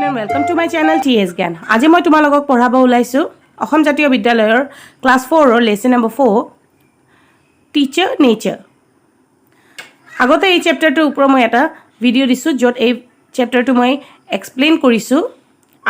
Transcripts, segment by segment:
and welcome to my channel TS Gyan. আজি মই তোমালোকক পঢ়াব ওলাইছো অসম জাতীয় বিদ্যালয়ৰ ক্লাস 4 ৰ লেসন নম্বৰ 4 টিচাৰ নেচাৰ। আগতে এই চেপ্টাৰটো ওপৰ মই এটা ভিডিও দিছো যত এই চেপ্টাৰটো মই এক্সপ্লেইন কৰিছো।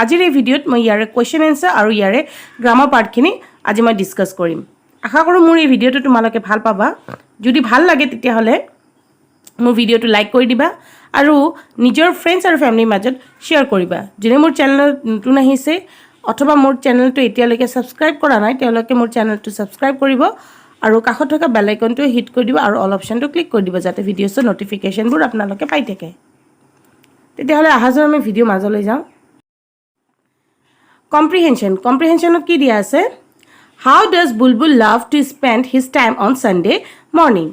আজিৰ এই ভিডিওত মই ইয়াৰে কোৱেশ্চন আনসাৰ আৰু ইয়াৰে গ্ৰামাৰ পাৰ্টখিনি আজি মই ডিসকাস কৰিম। আশা কৰোঁ মোৰ এই ভিডিওটো তোমালোকে ভাল পাবা। যদি ভাল লাগে তেতিয়া হলে মোৰ ভিডিওটো লাইক কৰি দিবা আৰু নিজৰ ফ্ৰেন্ডছ আৰু ফ্যামিলিৰ মাজত শেয়াৰ কৰিবা। যোনে মোৰ চেনেলত নতুন আহিছে অথবা মোৰ চেনেলটো এতিয়ালৈকে সাবস্ক্ৰাইব কৰা নাই তেওঁলোকে মোৰ চেনেলটো সাবস্ক্ৰাইব কৰিব আৰু কাষত থকা বেল আইকনটো হিট কৰি দিব আৰু অল অপচনটো ক্লিক কৰি দিব যাতে ভিডিওছৰ নটিফিকেশনবোৰ আপোনালোকে পাই থাকে। তেতিয়াহলে আহাজৰ আমি ভিডিও মাজলৈ যাওঁ। কম্প্ৰিহেনশনত কি দিয়া আছে? How does Bulbul love to spend his time on Sunday morning?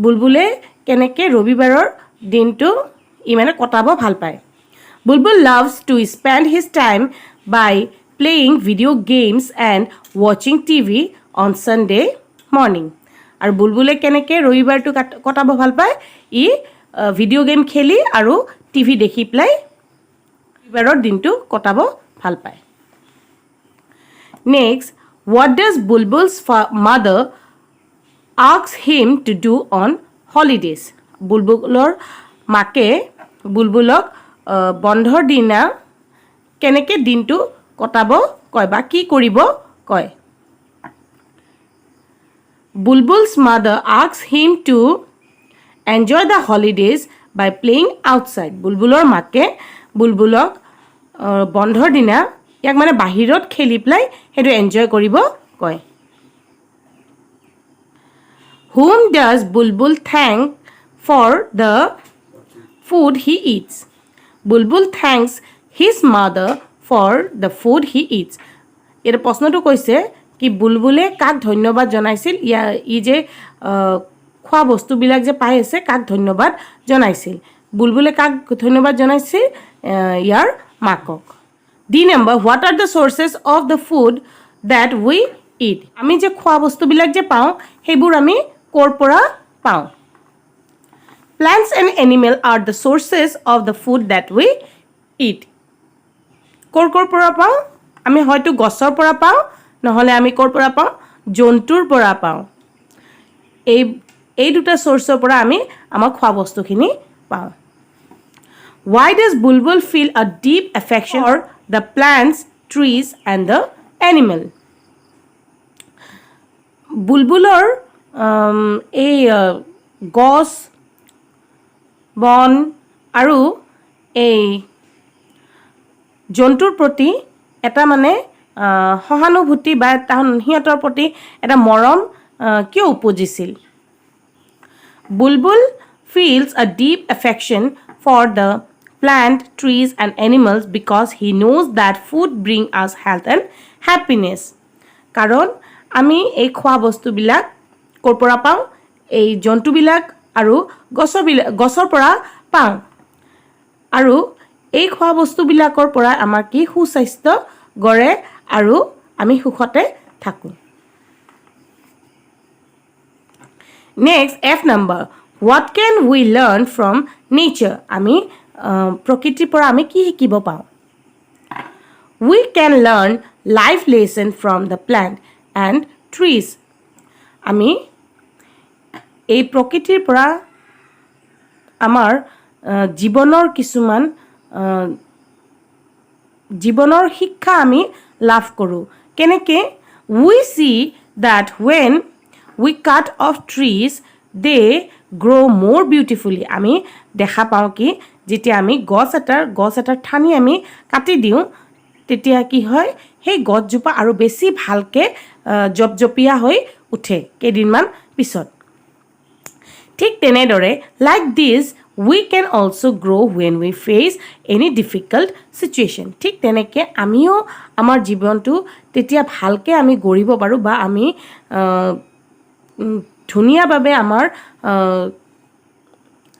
বুলবুলে কেনেকৈ ৰবিবাৰৰ দিনটো ইমানে কটাব ভাল পায়। Bulbul loves to spend his time by playing video games and watching TV on Sunday morning. আৰু বুলবুলে কেনেকৈ ৰবিবাৰটো কটাব ভাল পায়? ই ভিডিও গেম খেলি আৰু টিভি দেখি প্লাই ৰবিবাৰৰ দিনটো কটাব ভাল পায়। Next, what does Bulbul's mother ask him to do on holidays? বুলবুলৰ মাকে বুলবুলক বন্ধৰ দিনা কেনেকৈ দিনটো কটাব কয় বা কি কৰিব কয়। Bulbul's mother asks him to enjoy the holidays by playing outside. বুলবুলৰ মাকে বুলবুলক বন্ধৰ দিনা ইয়াক মানে বাহিৰত খেলি প্লাই হেতু এনজয় কৰিব কয়। Whom does Bulbul thank for the food he eats? Bulbul thanks his mother for the food he eats. এর প্রশ্নটো কৈছে কি বুলবুলে কাক ধন্যবাদ জনাইছিল ই যে খোৱা বস্তুবিলাক যে পাই আছে কাক ধন্যবাদ জনাইছিল। বুলবুলে কাক ধন্যবাদ জনাইছিল ইয়াৰ মাকক। D number, what are the sources of the food that we eat? আমি যে খোৱা বস্তুবিলাক যে পাওঁ সেইবোৰ আমি কৰ পৰা পাওঁ। Plants and animals are the sources of the food that we eat. কৰ পৰা পাওঁ? আমি হয়তো গছৰ পৰা পাওঁ নহলে আমি কৰ পৰা পাওঁ? জন্তুৰ পৰা পাওঁ। এই দুটা সোৰ্সৰ পৰা আমি আমাৰ খোৱা বস্তুখিনি পাওঁ। Why does Bulbul feel a deep affection for the plants, trees and the animal? বুলবুলৰ এই গছ বন আৰু এই জন্তুৰ প্ৰতি এটা মানে সহানুভূতি বা সিহঁতৰ প্ৰতি এটা মৰম কিয় উপজিছিল? Bulbul feels a deep affection for the plant, trees and animals because he knows that food bring us health and happiness. কাৰণ আমি এই খোৱা বস্তুবিলাক কৰ পৰা পাওঁ? এই জন্তুবিলাক আৰু গছৰ পৰা পাওঁ আৰু এই খোৱা বস্তুবিলাকৰ পৰা আমাৰ কি সুস্বাস্থ্য গঢ়ে আৰু আমি সুখতে থাকোঁ। Next, F number, what can we learn from nature? আমি প্ৰকৃতিৰ পৰা আমি কি শিকিব পাওঁ? We can learn life lesson from the plant and trees. আমি এই প্ৰকৃতিৰ পৰা আমাৰ জীৱনৰ কিছুমান জীৱনৰ শিক্ষা আমি লাভ কৰোঁ। কেনেকৈ? We see that when we cut off trees they grow more beautifully. আমি দেখা পাওঁ কি যেতিয়া আমি গছ এটাৰ ঠানি আমি কাটি দিওঁ তেতিয়া কি হয় সেই গছজোপা আৰু বেছি ভালকৈ জপজপীয়া হৈ উঠে কেইদিনমান পিছত। ঠিক তেনেদৰে like this we can also grow when we face any difficult situation. ঠিক তেনেকৈ আমিও আমাৰ জীৱনটো তেতিয়া ভালকৈ আমি গঢ়িব পাৰোঁ বা আমি ধুনীয়াভাৱে আমাৰ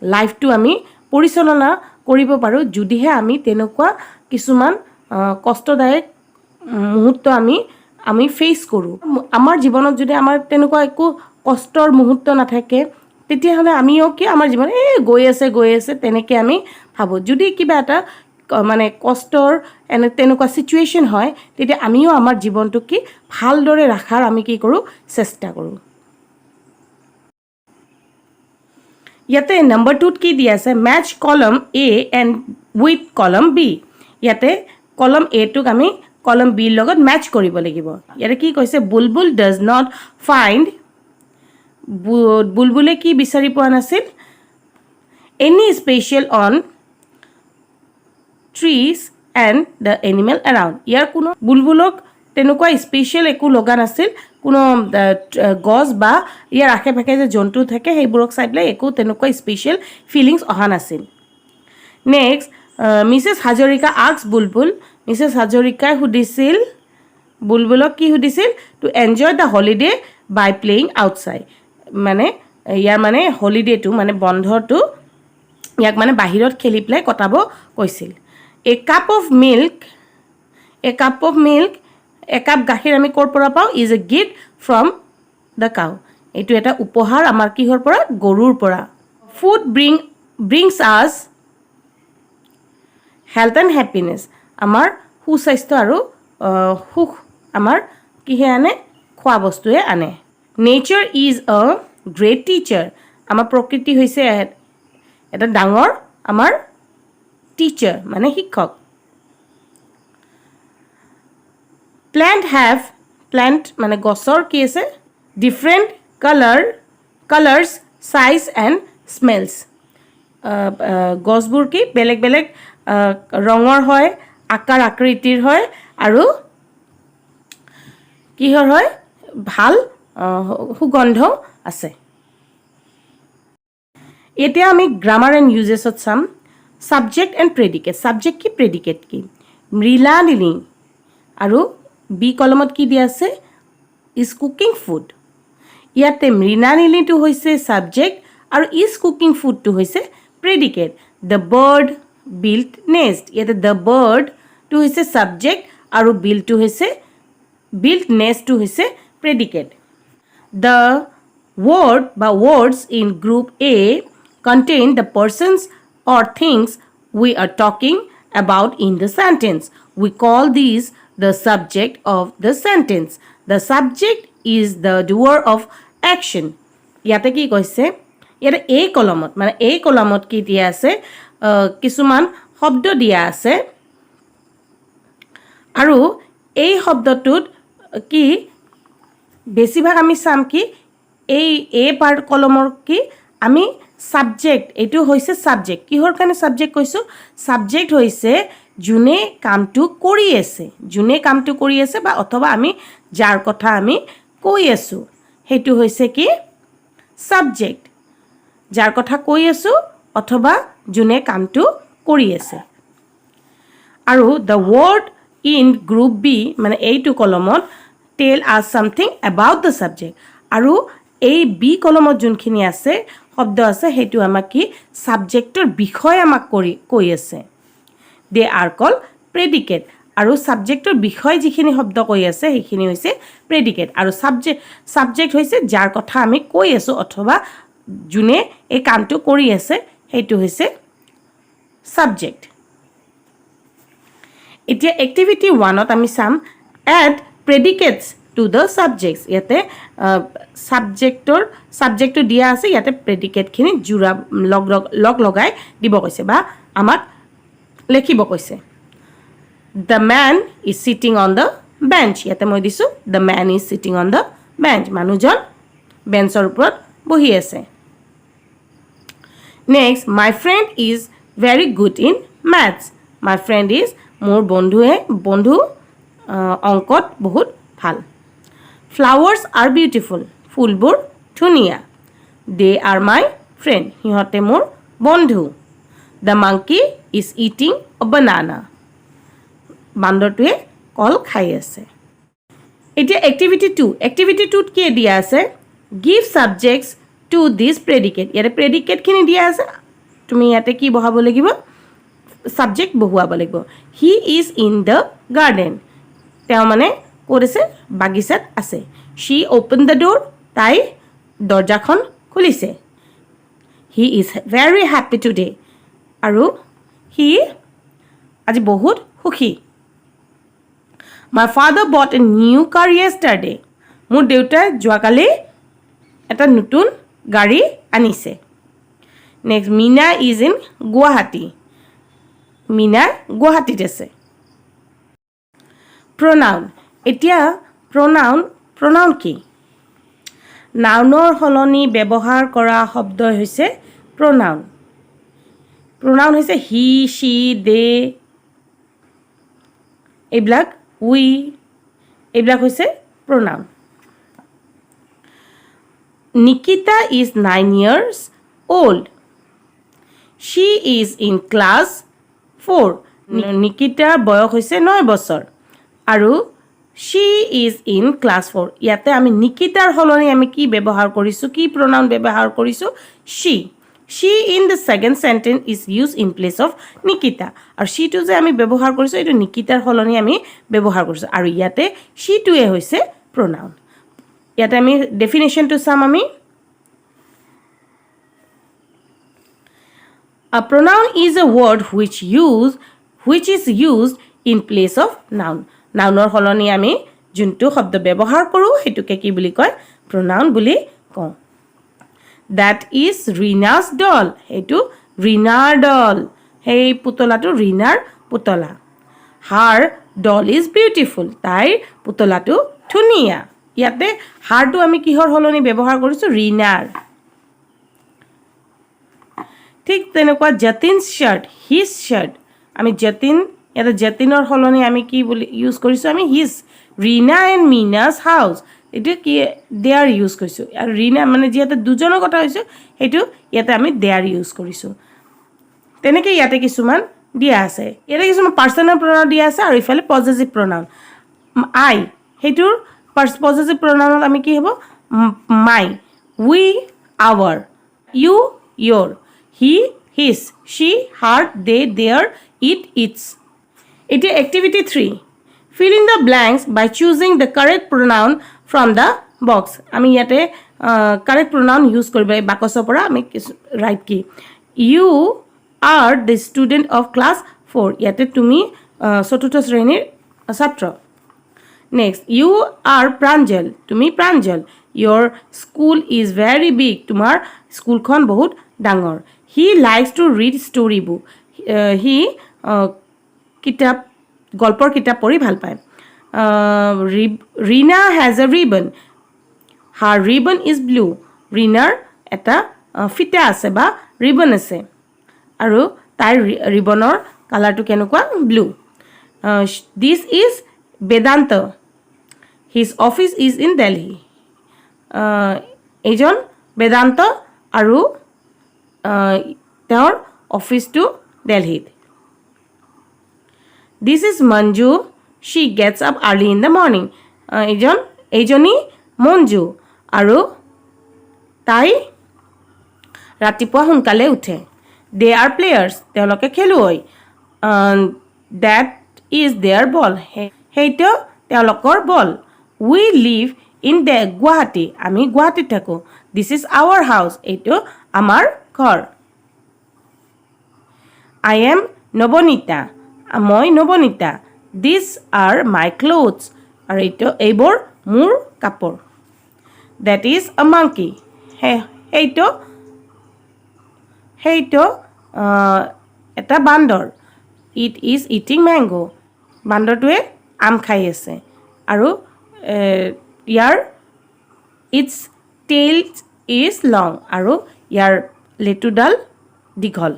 লাইফটো আমি পৰিচালনা কৰিব পাৰোঁ যদিহে আমি তেনেকুৱা কিছুমান কষ্টদায়ক মুহূৰ্ত আমি ফেচ কৰোঁ। আমাৰ জীৱনত যদি আমাৰ তেনেকুৱা একো কষ্টৰ মুহূৰ্ত নাথাকে তেতিয়াহ'লে আমিও কি আমাৰ জীৱন গৈ আছে তেনেকৈ আমি ভাবোঁ। যদি কিবা এটা মানে কষ্টৰ এনে তেনেকুৱা সিচুৱেশ্যন হয় তেতিয়া আমিও আমাৰ জীৱনটো কি ভালদৰে ৰাখাৰ আমি কি কৰোঁ চেষ্টা কৰোঁ ইয়াতে নম্বৰ 2 কি দিয়া আছে ম্যাচ কলম A এণ্ড উইথ কলম B ইয়াতে কলম A টোক আমি কলম B ৰ লগত ম্যাচ কৰিব লাগিব ইয়াতে কি কৈছে বুলবুল ডাজ নট ফাইণ্ড বুলবুলে কি বিচাৰি পোৱা নাছিল any special on trees and the animal around ইয়াৰ কোনো বুলবুলক তেনেকুৱা স্পেশাল একো লগা নাছিল কোনো গছ বা ইয়াৰ আশে পাশে যে জন্তু থাকে সেইবোৰক চাই পেলাই একো তেনেকুৱা স্পেশাল ফিলিংছ অহা নাছিল next Mrs Hazarika ask Bulbul Mrs হাজৰিকাই সুধিছিল বুলবুলক কি সুধিছিল to enjoy the holiday by playing outside মানে ইয়াৰ মানে হলিডেটো মানে বন্ধটো ইয়াক মানে বাহিৰত খেলি পেলাই কটাব কৈছিল A cup of milk, একাপ গাখীৰ আমি ক'ৰ পৰা পাওঁ is a gift from the cow. এইটো এটা উপহাৰ আমাৰ কিহৰ পৰা গৰুৰ পৰা Food brings us health and happiness. আমাৰ সুস্বাস্থ্য আৰু সুখ আমাৰ কিহে আনে খোৱা বস্তুৱে আনে Nature is a great teacher. আমাৰ প্ৰকৃতি হৈছে এটা ডাঙৰ আমাৰ টিচাৰ মানে শিক্ষক প্লান্ট মানে গছৰ কি আছে ডিফাৰেণ্ট কালাৰ্ছ সাইজ এণ্ড স্মেলছ গছবোৰ কি বেলেগ বেলেগ ৰঙৰ হয় আকাৰ আকৃতিৰ হয় আৰু কিহৰ হয় ভাল সুগন্ধ আছে এতিয়া আমি গ্ৰামাৰ এণ্ড ইউজেছত চাম Subject and predicate. Subject কি predicate কি মৃণালিনী আৰু বি কলমত কি দিয়া আছে is cooking food ইয়াতে মৃণালিনীটো হৈছে subject আৰু is cooking food টো হৈছে predicate the bird built nest ইয়াতে the bird টো হৈছে subject আৰু built টো হৈছে built nest টো হৈছে predicate the word বা words in group A contain the persons or things we are talking about in the sentence. We call these the subject of the sentence. The subject is the doer of action. ইয়াতে কি কৈছে ইয়াতে এই কলমত মানে এই কলমত কি দিয়া আছে কিছুমান শব্দ দিয়া আছে আৰু এই শব্দটোত কি বেছিভাগ আমি চাম কি এই পাৰ্ট কলমৰ কি আমি সাবজেক্ট এইটো হৈছে সাবজেক্ট কিহৰ কাৰণে সাবজেক্ট কৈছো সাবজেক্ট হৈছে জুনে কামটো কৰি আছে বা অথবা আমি যাৰ কথা আমি কৈ আছো হেতু হৈছে কি সাবজেক্ট যাৰ কথা কৈ আছো অথবা জুনে কামটো কৰি আছে আৰু the word in group B মানে এইটো কলমত tell us something about the subject আৰু এই বি কলমত যোনখিনি আছে শব্দ আছে হেতু আমাক কি সাবজেক্টৰ বিষয় আমাক কৈ আছে দে আৰ কল প্ৰেডিকেট আৰু সাবজেক্টৰ বিষয় যিখিনি শব্দ কৈ আছে সেইখিনি হৈছে প্ৰেডিকেট আৰু সাবজেক্ট হৈছে যাৰ কথা আমি কৈ আছো অথবা জুনে এই কামটো কৰি আছে হেতু হৈছে সাবজেক্ট এতিয়া এক্টিভিটি 1ত আমি চাম এড প্ৰেডিকেটছ to the subjects ইয়াতে সাবজেক্টটো দিয়া আছে ইয়াতে প্ৰেডিকেটখিনি জুৰা লগ লগাই দিব কৈছে বা আমাক লিখিব কৈছে the man is sitting on the bench ইয়াতে মই দিছো the man is sitting on the bench মানুহজন বেঞ্চৰ ওপৰত বহি আছে next my friend is very good in maths my friend is মোৰ বন্ধু অংকত বহুত ভাল Flowers are beautiful. ফুলবোৰ ধুনীয়া They are my friend. সিহঁতে মোৰ বন্ধু The monkey is eating a banana. বান্দৰটোৱে কল খাই আছে এতিয়া এক্টিভিটি 2 এক্টিভিটি 2ত কি দিয়া আছে Give subjects to this predicate ইয়াতে প্ৰেডিকেটখিনি দিয়া আছে তুমি ইয়াতে কি বহাব লাগিব সাবজেক্ট বহুৱাব লাগিব He is in the garden তেওঁ মানে ক'ত আছে বাগিচাত আছে she opened the door তাই দৰজাখন খুলিছে he is very happy today আৰু আজি বহুত সুখী My father bought a new car yesterday মোৰ দেউতাই যোৱাকালি এটা নতুন গাড়ী আনিছে next Meena is in Guwahati Meena গুৱাহাটীত আছে pronoun এতিয়া pronoun কি নাউনৰ হলনি ব্যৱহাৰ কৰা শব্দ হৈছে pronoun হৈছে he she they এইবিলাক we এইবিলাক হৈছে pronoun Nikita is 9 years old she is in class 4 Nikitar বয়স হৈছে 9 বছৰ আৰু she is in class 4 ইয়াতে আমি নিকিতাৰ হলনি আমি কি ব্যৱহাৰ কৰিছো কি pronoun ব্যৱহাৰ কৰিছো she in the second sentence is used in place of Nikita আৰু she to যে আমি ব্যৱহাৰ কৰিছো এটো নিকিতাৰ হলনি আমি ব্যৱহাৰ কৰিছো আৰু ইয়াতে she to এ হৈছে pronoun ইয়াতে আমি definition to চাম আমি A pronoun is a word which is used in place of noun নাউনৰ হলনি আমি যোনটো শব্দ ব্যৱহাৰ কৰো হেতুকে কি বুলি কয় pronoun বুলি কওঁ That is Rina's doll হেতু ৰিনাৰ doll হেই পুতলাটো ৰিনাৰ পুতলা Her doll is beautiful তাইৰ পুতলাটো ধুনীয়া ইয়াতে her টো আমি কিহৰ হলনি ব্যৱহাৰ কৰিছো ৰিনাৰ ঠিক তেনেকুৱা Jatin's shirt his shirt আমি Jatin এটা Jatinৰ হলনি আমি কি বুলি ইউজ কৰিছো আমি his Rina and Mina's house এটো কি they are ইউজ কৰিছো আৰু Rina মানে যেতে দুজনৰ কথা হৈছে হেতু ইয়াতে আমি they are ইউজ কৰিছো তেনেকৈ ইয়াতে কিছুমান দিয়া আছে ইয়াতে কিছুমান পাৰ্সোনাল pronoun দিয়া আছে আৰু ইফালে পজেসিভ pronoun I হেতুৰ পজেসিভ pronoun আমি কি হ'ব my we our you your he his she her they their it its It is activity 3 fill in the blanks by choosing the correct pronoun from the box আমি ইয়াতে correct pronoun use কৰিব বাকসৰ পৰা আমি write কি you are the student of class 4 ইয়াতে তুমি চতুৰ্থ শ্ৰেণীৰ ছাত্ৰ next you are Pranjal তুমি Pranjal your school is very big তোমাৰ স্কুলখন বহুত ডাঙৰ he likes to read story book he কিতাপ গল্পৰ কিতাপ পঢ়ি ভাল পায় Rina has a ribbon her ribbon is blue Rinaৰ এটা ফিটা আছে বা ribbon আছে আৰু তাই ribbonৰ কালাৰটো কেনেকুৱা blue this is Vedanta his office is in Delhi এজন বেদান্ত আৰু তেওঁৰ অফিসটো দিল্লীত This is Manju she gets up early in the morning এইজনী মঞ্জু আৰু তাই ৰাতিপুৱা সোনকালে উঠে they are players তেওঁলোকে খেলুৱৈ that is their ball হেইটো তেওঁলোকৰ বল we live in the Guwahati আমি গুৱাহাটীত থাকো this is our house এইটো আমাৰ ঘৰ I am Nobonita মই নবনিতা these are my clothes আৰু এইবোৰ মোৰ কাপোৰ that is a monkey হেইটো এটা বান্দৰ it is eating mango বান্দৰটোৱে আম খাই আছে আৰু ইয়াৰ its tail is long আৰু ইয়াৰ লেটুডাল দীঘল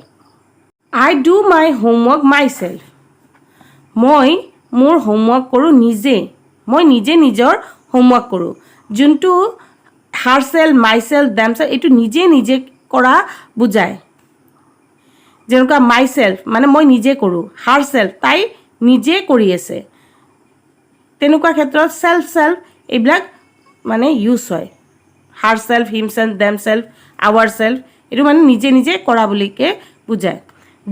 I do my homework myself মই মোৰ হোমৱৰ্ক কৰো নিজে মই নিজে নিজৰ হোমৱৰ্ক কৰো যোনটো herself myself themselves এটো নিজে নিজে কৰা বুজায় যেনেকা myself মানে মই নিজে কৰো herself তাই নিজে কৰি আছে তেনেকুৱা ক্ষেত্ৰত self এইবিলাক মানে ইউজ হয় herself himself themselves ourself এটো মানে নিজে নিজে কৰা বুলিকে বুজায়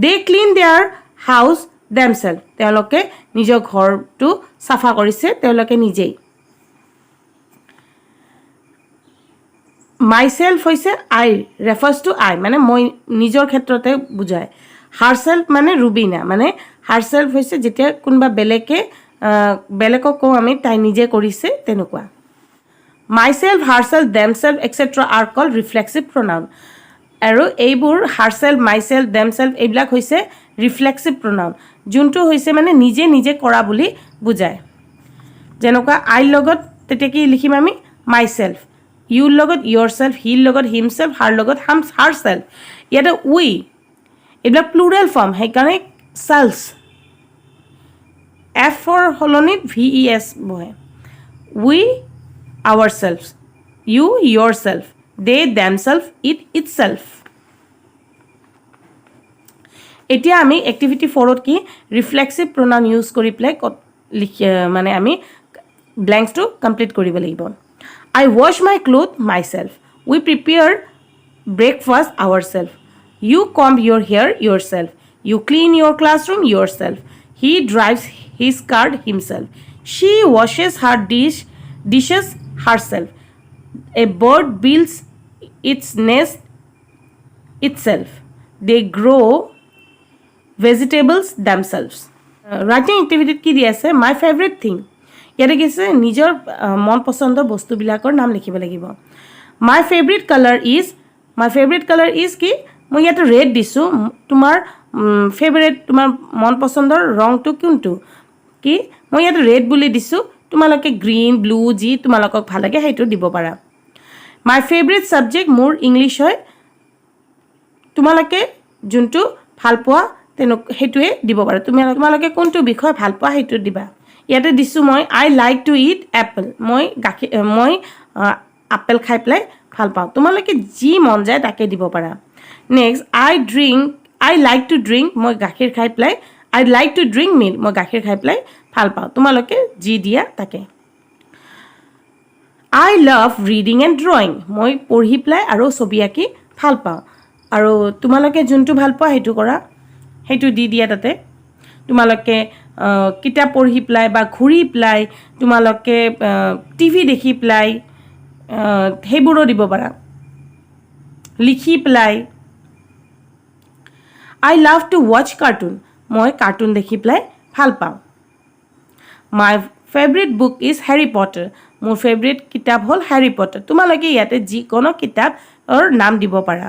they clean their house themselves তেওঁলোকে নিজৰ ঘৰটো সাফা কৰিছে তেওঁলোকে নিজেই myself হৈছে I refers to I মানে মই নিজৰ ক্ষেত্ৰতে বুজায় হাৰসেল্ফ মানে ৰুবিনা মানে হাৰসেল্ফ হৈছে যেতিয়া কোনোবা বেলেগক কওঁ আমি তাই নিজে কৰিছে তেনেকুৱা myself herself themselves etc are called reflexive pronoun আৰু এইবোৰ herself myself themselves এইবিলাক হৈছে reflexive pronoun যোনটো হৈছে মানে নিজে নিজে কৰা বুলি বুজায় যেনেকুৱা I লগত তেতিয়া কি লিখিম আমি myself you লগত yourself he লগত himself her লগত herself ইয়াতে we এইবিলাক প্লুৰেল ফৰ্ম সেইকাৰণে selves f for হলনিত ves বহে we ourselves you yourself they themselves it itself এতিয়া আমি এক্টিভিটি 4 ত কি ৰিফ্লেক্সিভ প্ৰনাউন ইউজ কৰি প্লে মানে আমি ব্ল্যাঙ্কস টু কমপ্লিট কৰিব লাগিব I wash my clothes myself we prepare breakfast ourselves you comb your hair yourself you clean your classroom yourself he drives his car himself she washes her dishes herself a bird builds its nest itself they grow vegetables themselves writing activity কি দি আছে my favorite thing ইয়াতে কিছে নিজৰ মন পছন্দৰ বস্তুবিলাকৰ নাম লিখিব লাগিব my favorite color is কি মই ইয়াতে ৰেড দিছো তোমাৰ ফেভাৰিট তোমাৰ মন পছন্দৰ ৰংটো কোনটো কি মই ইয়াতে ৰেড বুলি দিছো তোমালোকে গ্ৰীন ব্লু জি তোমালোকক ভাল লাগে হেইটো দিব পাৰা my favorite subject মোৰ ইংলিশ হয় তোমালোকে যোনটো ভাল পোৱা হেইটোৱে দিব পাৰা তোমালোকে কোনটো বিষয় ভাল পোৱা হেইটো দিবা ইয়াতে দিছো মই I like to eat apple মই আপেল খাই প্লাই ভাল পাওঁ তোমালোকে যি মন যায় তাকে দিব পাৰা next I like to drink মই গাখীৰ খাই ply I like to drink milk মই গাখীৰ খাই প্লাই ভাল পাওঁ তোমালোকে যি দিয়া তাকে I love reading and drawing মই পঢ়ি প্লাই আৰু ছবি আঁকি ভাল পাওঁ আৰু তোমালোকে যোনটো ভাল পোৱা হেইটো কৰা হেইটো দি দিয়া তাতে তোমালোকে কিতাপ পঢ়ি প্লাই বা ঘুৰি প্লাই তোমালোকে টিভি দেখি প্লাই হেইবোৰো দিব পাৰা লিখি ply I love to watch cartoon মই কাৰ্টুন দেখি প্লাই ভাল পাওঁ my favorite book is Harry Potter মোৰ ফেভাৰিট কিতাপ হল Harry Potter তোমালোকে ইয়াতে যিকোনো কিতাপৰ নাম দিব পাৰা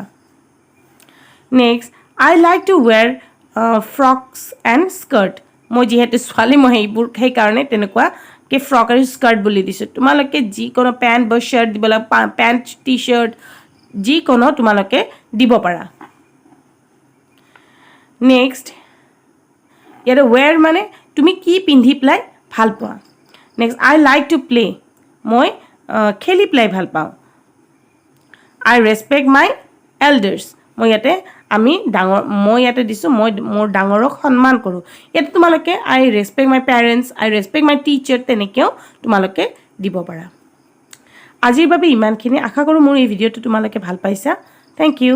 next I like to wear frocks and skirt মই যেহেতু ছোৱালী মই এইবোৰ সেই কাৰণে তেনেকুৱা কে ফ্ৰক আৰু স্কাৰ্ট বুলি দিছো তোমালোকে যিকোনো প্যান্ট বা শাৰ্ট দিবলা প্যান্ট টি-শাৰ্ট যিকোনো তোমালোকে দিব পাৰা নেক্সট ইয়াতে wear মানে তুমি কি পিন্ধি প্লাই ভাল পোৱা next I like to play মই খেলি প্লাই ভাল পাওঁ I respect my elders মই ইয়াতে মই ইয়াতে দিছো মই মোৰ ডাঙৰক সন্মান কৰো ইয়াতে তোমালোকে I respect my parents I respect my teacher তেনেকেও তোমালোকে দিব পাৰা আজিৰ বাবে ইমানখিনি আশা কৰো মোৰ এই ভিডিওটো তোমালোকে ভাল পাইছা থ্যাংক ইউ